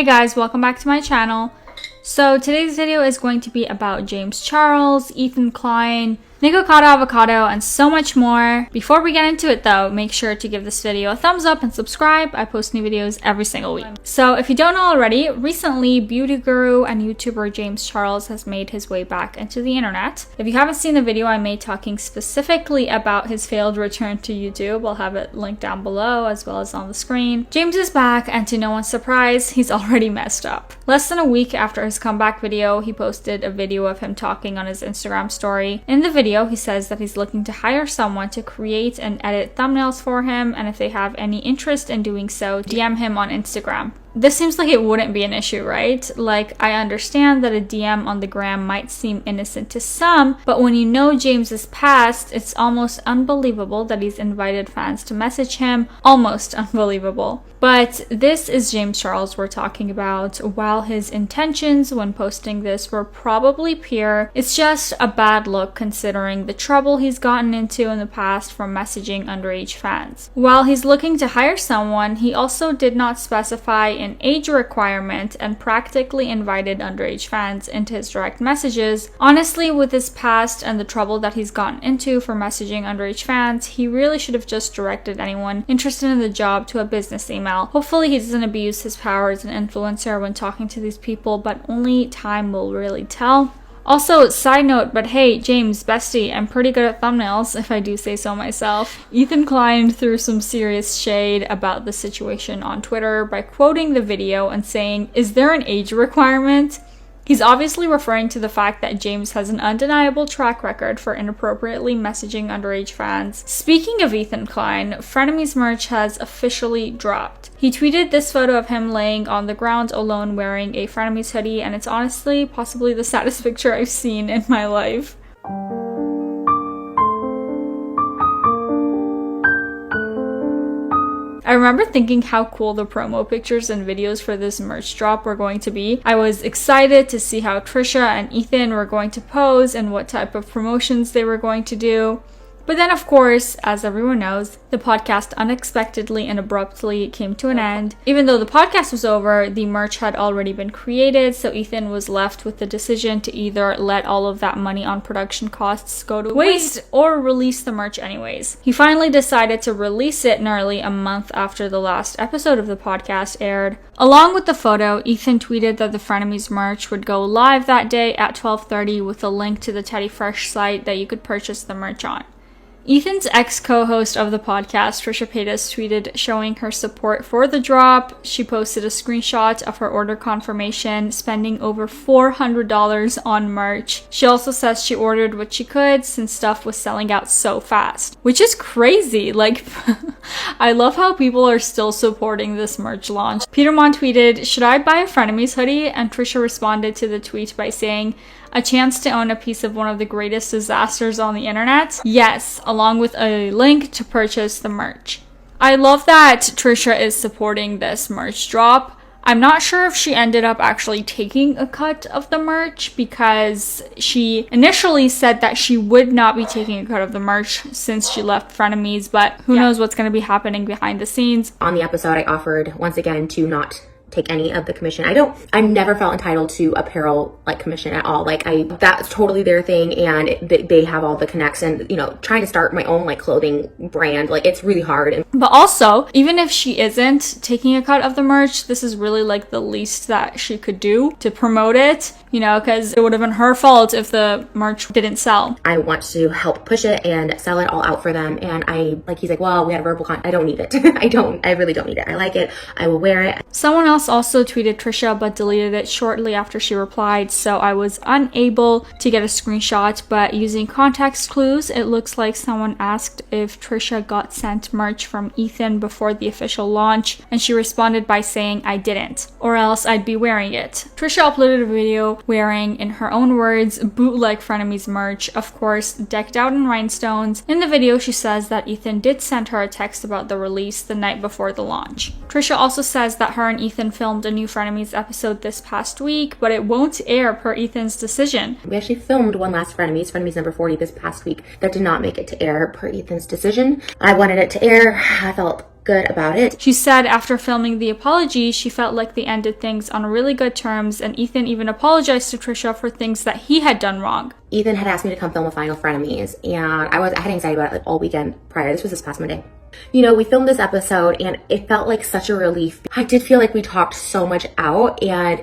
Hey guys, welcome back to my channel. So today's video is going to be about James Charles, Eithan Klein, Nickoacado, Avocado, and so much more. Before we get into it though, make sure to give this video a thumbs up and subscribe. I post new videos every single week. So if you don't know already, recently beauty guru and YouTuber James Charles has made his way back into the internet. If you haven't seen the video I made talking specifically about his failed return to YouTube, I'll have it linked down below as well as on the screen. James is back, and to no one's surprise, he's already messed up. Less than a week after his comeback video, he posted a video of him talking on his Instagram story. In the video, he says that he's looking to hire someone to create and edit thumbnails for him, and if they have any interest in doing so, DM him on Instagram. This seems like it wouldn't be an issue, right? Like, I understand that a DM on the gram might seem innocent to some, but when you know James's past, it's almost unbelievable that he's invited fans to message him. Almost unbelievable. But this is James Charles we're talking about. While his intentions when posting this were probably pure, it's just a bad look considering the trouble he's gotten into in the past from messaging underage fans. While he's looking to hire someone, he also did not specify an age requirement and practically invited underage fans into his direct messages. Honestly, with his past and the trouble that he's gotten into for messaging underage fans, he really should have just directed anyone interested in the job to a business email. Hopefully he doesn't abuse his power as an influencer when talking to these people, but only time will really tell. Also, side note, but hey, James, bestie, I'm pretty good at thumbnails, if I do say so myself. Eithan Klein threw some serious shade about the situation on Twitter by quoting the video and saying, "Is there an age requirement?" He's obviously referring to the fact that James has an undeniable track record for inappropriately messaging underage fans. Speaking of Eithan Klein, Frenemies merch has officially dropped. He tweeted this photo of him laying on the ground alone wearing a Frenemies hoodie, and it's honestly possibly the saddest picture I've seen in my life. I remember thinking how cool the promo pictures and videos for this merch drop were going to be. I was excited to see how Trisha and Eithan were going to pose and what type of promotions they were going to do. But then, of course, as everyone knows, the podcast unexpectedly and abruptly came to an end. Even though the podcast was over, the merch had already been created, so Eithan was left with the decision to either let all of that money on production costs go to waste or release the merch anyways. He finally decided to release it nearly a month after the last episode of the podcast aired. Along with the photo, Eithan tweeted that the Frenemies merch would go live that day at 12:30 with a link to the Teddy Fresh site that you could purchase the merch on. Ethan's ex-co-host of the podcast, Trisha Paytas, tweeted showing her support for the drop. She posted a screenshot of her order confirmation, spending over $400 on merch. She also says she ordered what she could since stuff was selling out so fast, which is crazy. Like, I love how people are still supporting this merch launch. Petermon tweeted, "Should I buy a Frenemies hoodie?" And Trisha responded to the tweet by saying, "A chance to own a piece of one of the greatest disasters on the internet? Yes," along with a link to purchase the merch. I love that Trisha is supporting this merch drop. I'm not sure if she ended up actually taking a cut of the merch because she initially said that she would not be taking a cut of the merch since she left Frenemies, but who knows what's going to be happening behind the scenes. On the episode, I offered once again to not take any of the commission. I've never felt entitled to apparel like commission at all. Like that's totally their thing, and they have all the connects, and you know, trying to start my own like clothing brand, like it's really hard. But also, even if she isn't taking a cut of the merch, this is really like the least that she could do to promote it, you know, because it would have been her fault if the merch didn't sell. I want to help push it and sell it all out for them, and he's like, well, we had a verbal I don't need it. I really don't need it. I like it. I will wear it. Someone else also tweeted Trisha but deleted it shortly after she replied, so I was unable to get a screenshot, but using context clues, it looks like someone asked if Trisha got sent merch from Eithan before the official launch, and she responded by saying, "I didn't, or else I'd be wearing it." Trisha uploaded a video wearing, in her own words, bootleg Frenemies merch, of course, decked out in rhinestones. In the video, she says that Eithan did send her a text about the release the night before the launch. Trisha also says that her and Ethan filmed a new Frenemies episode this past week, but it won't air per Ethan's decision. We actually filmed one last Frenemies number 40 this past week that did not make it to air per Ethan's decision. I wanted it to air. I felt good about it. She said after filming the apology, she felt like they ended things on really good terms, and Ethan even apologized to Trisha for things that he had done wrong. Ethan had asked me to come film a final Frenemies, and I had anxiety about it like all weekend prior. This was this past Monday. You know, we filmed this episode and it felt like such a relief. I did feel like we talked so much out, and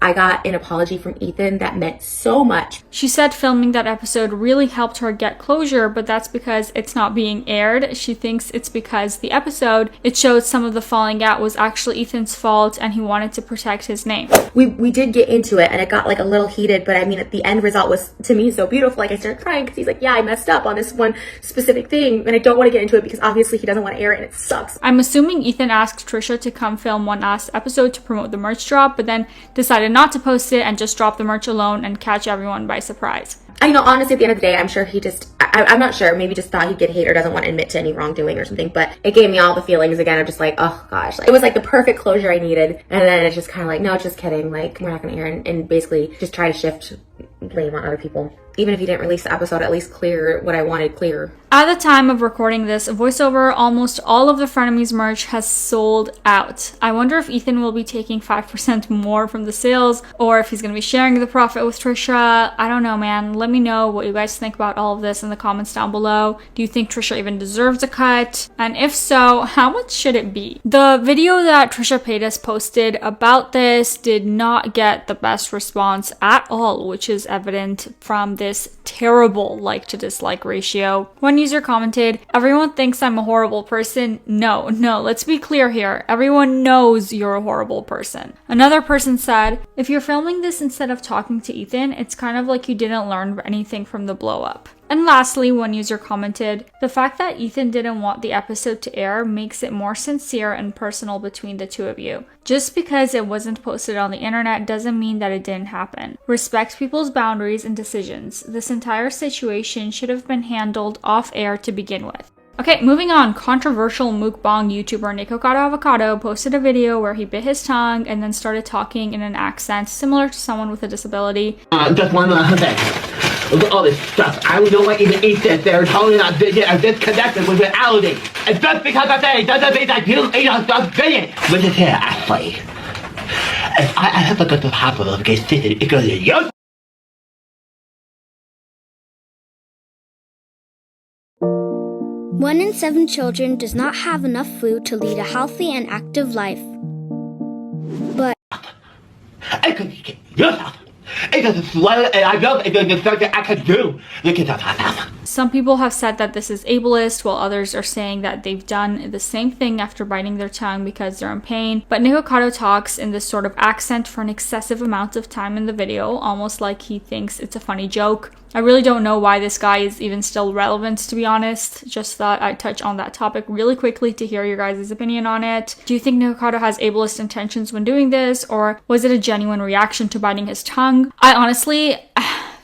I got an apology from Ethan that meant so much. She said filming that episode really helped her get closure, but that's because it's not being aired. She thinks it's because the episode, it showed some of the falling out was actually Ethan's fault and he wanted to protect his name. We did get into it and it got like a little heated, but I mean, the end result was to me so beautiful. Like I started crying because he's like, yeah, I messed up on this one specific thing, and I don't want to get into it because obviously he doesn't want to air it and it sucks. I'm assuming Ethan asked Trisha to come film one last episode to promote the merch drop, but then decided not to post it and just drop the merch alone and catch everyone by surprise. I know, honestly, at the end of the day, I'm sure he just, I'm not sure, maybe just thought he'd get hate or doesn't want to admit to any wrongdoing or something, but it gave me all the feelings again of just like, oh gosh, like, it was like the perfect closure I needed, and then it's just kind of like, no, just kidding, like, we're not going to air, and basically just try to shift blame on other people. Even if you didn't release the episode, at least clear what I wanted clear. At the time of recording this voiceover, almost all of the Frenemies merch has sold out. I wonder if Ethan will be taking 5% more from the sales, or if he's going to be sharing the profit with Trisha. I don't know, man. Let me know what you guys think about all of this in the comments down below. Do you think Trisha even deserves a cut? And if so, how much should it be? The video that Trisha Paytas posted about this did not get the best response at all, which is evident from this terrible like to dislike ratio. One user commented, "Everyone thinks I'm a horrible person." No, let's be clear here. Everyone knows you're a horrible person. Another person said, "If you're filming this instead of talking to Ethan, it's kind of like you didn't learn anything from the blow up." And lastly, one user commented, "The fact that Ethan didn't want the episode to air makes it more sincere and personal between the two of you. Just because it wasn't posted on the internet doesn't mean that it didn't happen. Respect people's boundaries and decisions. This entire situation should have been handled off air to begin with." Okay, moving on. Controversial Muckbang YouTuber Nickoacado Avocado posted a video where he bit his tongue and then started talking in an accent similar to someone with a disability. Just one last thing. Look at all this stuff. I don't want you to eat this. They're totally not disconnected with reality. And just because I say it doesn't mean that you eat a stuff vegan. Listen here, Ashley. If I have to go to the hospital to get sick, it goes to you. 1 in 7 children does not have enough food to lead a healthy and active life. But I could get yourself. It doesn't swell, and I know it doesn't something I can do. Look at that. Some people have said that this is ableist, while others are saying that they've done the same thing after biting their tongue because they're in pain. But Nickoacado talks in this sort of accent for an excessive amount of time in the video, almost like he thinks it's a funny joke. I really don't know why this guy is even still relevant, to be honest. Just thought I'd touch on that topic really quickly to hear your guys' opinion on it. Do you think Nickoacado has ableist intentions when doing this, or was it a genuine reaction to biting his tongue? I honestly...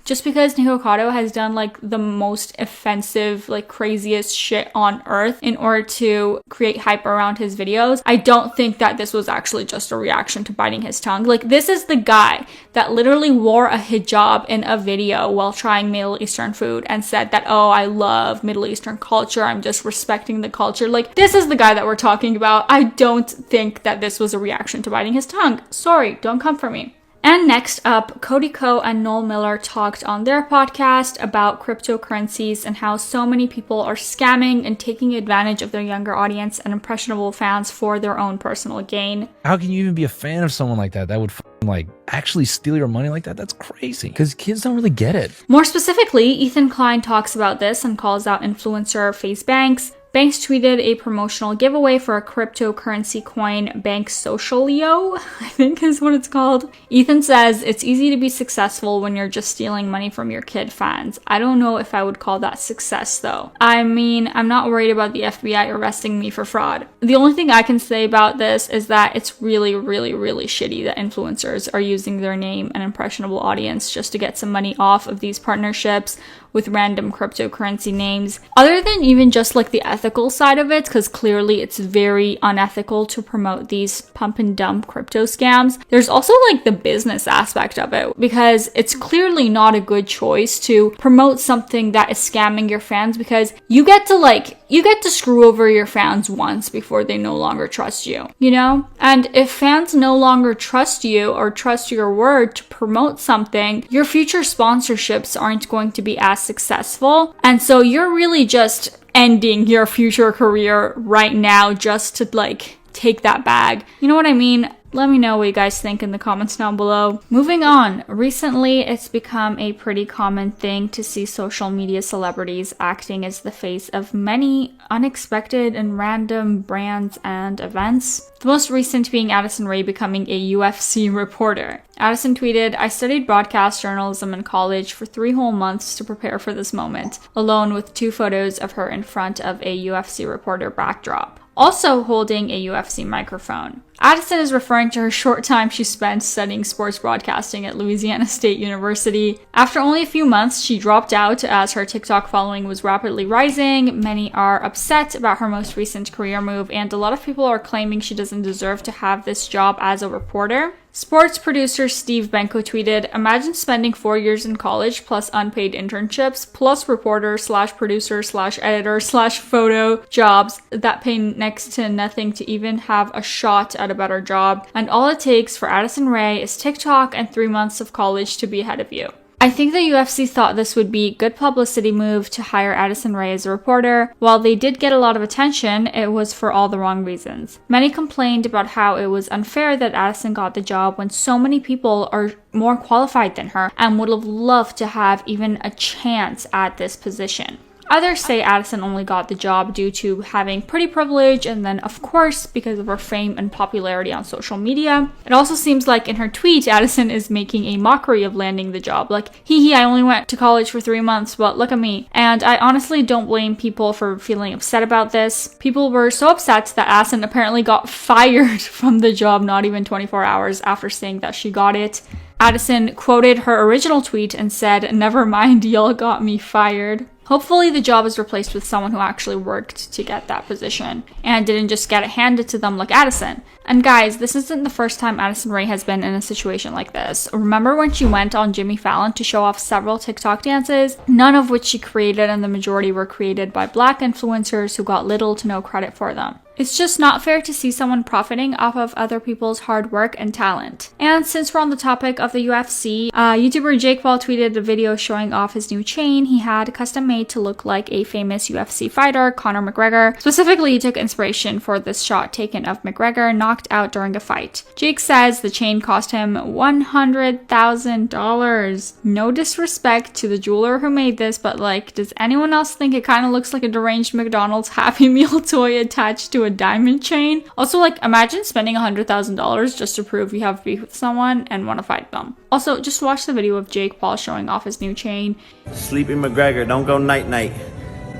Just because Nickoacado has done like the most offensive, like craziest shit on earth in order to create hype around his videos, I don't think that this was actually just a reaction to biting his tongue. Like, this is the guy that literally wore a hijab in a video while trying Middle Eastern food and said that, oh, I love Middle Eastern culture, I'm just respecting the culture. Like, this is the guy that we're talking about. I don't think that this was a reaction to biting his tongue. Sorry, don't come for me. And next up, Cody Ko and Noel Miller talked on their podcast about cryptocurrencies and how so many people are scamming and taking advantage of their younger audience and impressionable fans for their own personal gain. How can you even be a fan of someone like that? That would like actually steal your money like that? That's crazy. Because kids don't really get it. More specifically, Ethan Klein talks about this and calls out influencer FaZe Banks. Banks tweeted a promotional giveaway for a cryptocurrency coin, Bank Socialio, I think is what it's called. Ethan says, it's easy to be successful when you're just stealing money from your kid fans. I don't know if I would call that success though. I mean, I'm not worried about the FBI arresting me for fraud. The only thing I can say about this is that it's really shitty that influencers are using their name and impressionable audience just to get some money off of these partnerships with random cryptocurrency names. Other than even just like the ethical side of it, because clearly it's very unethical to promote these pump and dump crypto scams, there's also like the business aspect of it, because it's clearly not a good choice to promote something that is scamming your fans, because you get to screw over your fans once before they no longer trust you, you know? And if fans no longer trust you or trust your word to promote something, your future sponsorships aren't going to be as successful. And so you're really just ending your future career right now just to like take that bag. You know what I mean? Let me know what you guys think in the comments down below. Moving on, recently it's become a pretty common thing to see social media celebrities acting as the face of many unexpected and random brands and events. The most recent being Addison Rae becoming a UFC reporter. Addison tweeted, "I studied broadcast journalism in college for 3 whole months to prepare for this moment," alone with 2 photos of her in front of a UFC reporter backdrop, also holding a UFC microphone. Addison is referring to her short time she spent studying sports broadcasting at Louisiana State University. After only a few months, she dropped out as her TikTok following was rapidly rising. Many are upset about her most recent career move, and a lot of people are claiming she doesn't deserve to have this job as a reporter. Sports producer Steve Benko tweeted, "Imagine spending 4 years in college plus unpaid internships plus reporter / producer / editor / photo jobs that pay next to nothing to even have a shot at a better job. And all it takes for Addison Rae is TikTok and 3 months of college to be ahead of you." I think the UFC thought this would be a good publicity move to hire Addison Rae as a reporter. While they did get a lot of attention, it was for all the wrong reasons. Many complained about how it was unfair that Addison got the job when so many people are more qualified than her and would have loved to have even a chance at this position. Others say Addison only got the job due to having pretty privilege, and then of course because of her fame and popularity on social media. It also seems like in her tweet, Addison is making a mockery of landing the job, like, hee, I only went to college for 3 months, but look at me. And I honestly don't blame people for feeling upset about this. People were so upset that Addison apparently got fired from the job not even 24 hours after saying that she got it. Addison quoted her original tweet and said, "Never mind, y'all got me fired." Hopefully the job is replaced with someone who actually worked to get that position and didn't just get it handed to them like Addison. And guys, this isn't the first time Addison Rae has been in a situation like this. Remember when she went on Jimmy Fallon to show off several TikTok dances, none of which she created, and the majority were created by Black influencers who got little to no credit for them. It's just not fair to see someone profiting off of other people's hard work and talent. And since we're on the topic of the UFC, YouTuber Jake Paul tweeted a video showing off his new chain he had custom made to look like a famous UFC fighter, Conor McGregor. Specifically, he took inspiration for this shot taken of McGregor knocked out during a fight. Jake says the chain cost him $100,000. No disrespect to the jeweler who made this, but like, does anyone else think it kind of looks like a deranged McDonald's Happy Meal toy attached to a diamond chain? Also, like, imagine spending $100,000 just to prove you have beef with someone and want to fight them. Also, just watch the video of Jake Paul showing off his new chain. Sleepy McGregor, don't go night-night.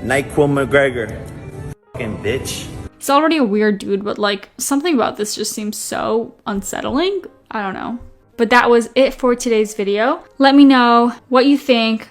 NyQuil McGregor. Fucking bitch. He's already a weird dude, but like, something about this just seems so unsettling. I don't know. But that was it for today's video. Let me know what you think.